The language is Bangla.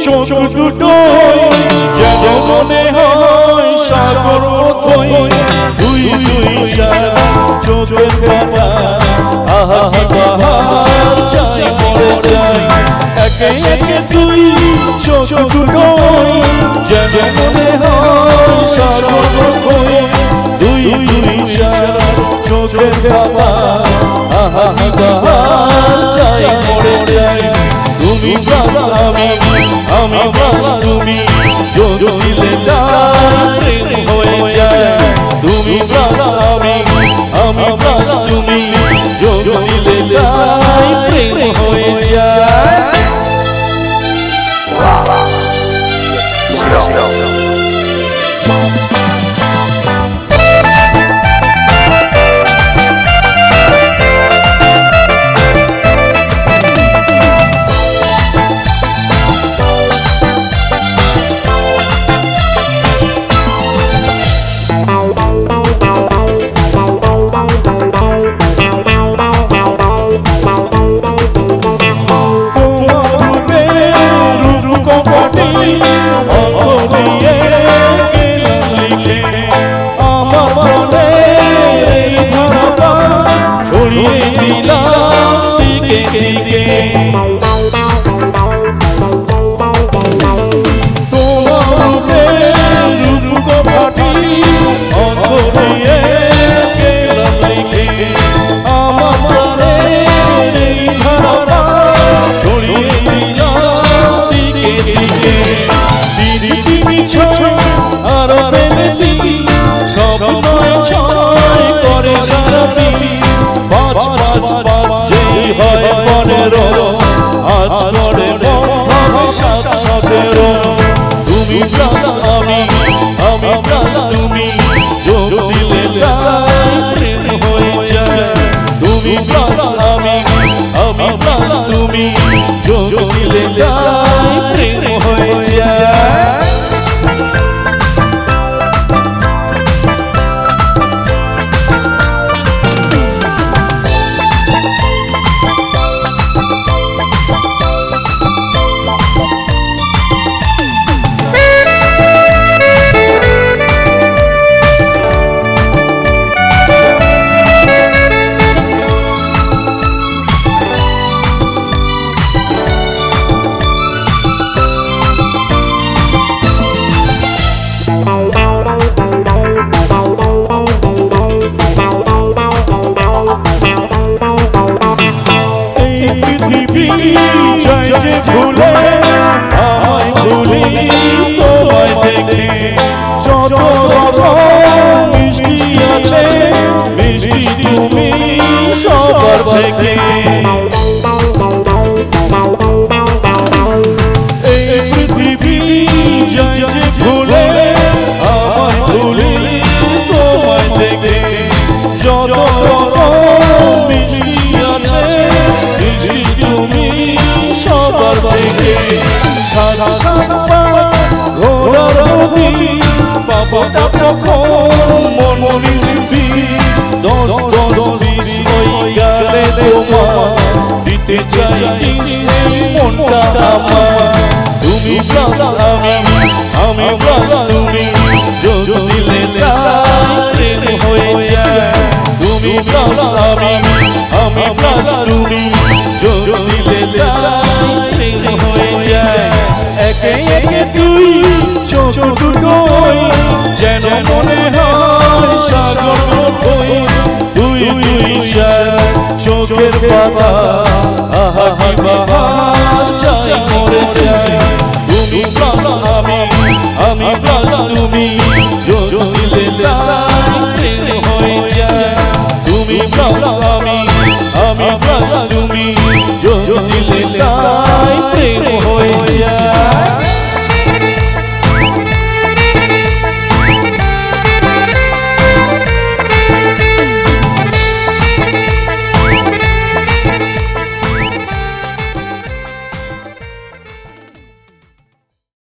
চোখ দুটো যেন মনে হয় সাগর মতোই দুই দুই চার চোখের পাতা আহা বাহার চাই মরে যাই একে একে দুই চোখ দুটো যেন মনে হয় সাগর মতোই দুই দুই চার চোখের পাতা আহা বাহার চাই মরে যাই তুমি প্লাস আমি প্লাস তুমি যোগ দিলে প্রেম হয়ে যায় তুমি প্লাস আমি প্লাস তুমি যোগ দিলে প্রেম হয়ে যায় তুমি প্লাস আমি প্লাস তুমি যোগ দিলে প্রেম হয়ে যায় তুমি প্লাস আমি প্লাস তুমি যোগ দিলে প্রেম হয়ে যায় ভুলে আমায় ভুলি তোমায় দেখে যত মিষ্টি আছে মিষ্টি তুমি সবার থেকে এই পৃথিবী যায় ভুলে আমায় ভুলি তোমায় দেখে যত মিষ্টি আছে মিষ্টি তুমি সবার থেকে সারা সারা ঘোড়ার নদী বাবাটা কখন মন মিশবি 10 হয়ে গেলে তোমার দিতে চাই মনটা আমার তুমি প্লাস আমি প্লাস তুমি যোগ দিলে প্রেম হয়ে যায় তুমি প্লাস আমি প্লাস তুমি যোগ দিলে প্রেম হয়ে যায় একে একে দুই চোখ দুটোই যেন মনে হয় সাগর মতোই দুই দুই চার চোখের পাতা আহা বাহার চাই মরে যায় তুমি প্লাস আমি প্লাস তুমি যোগ দিলে প্রেম হয়ে যায় তুমি প্লাস আমি প্লাস তুমি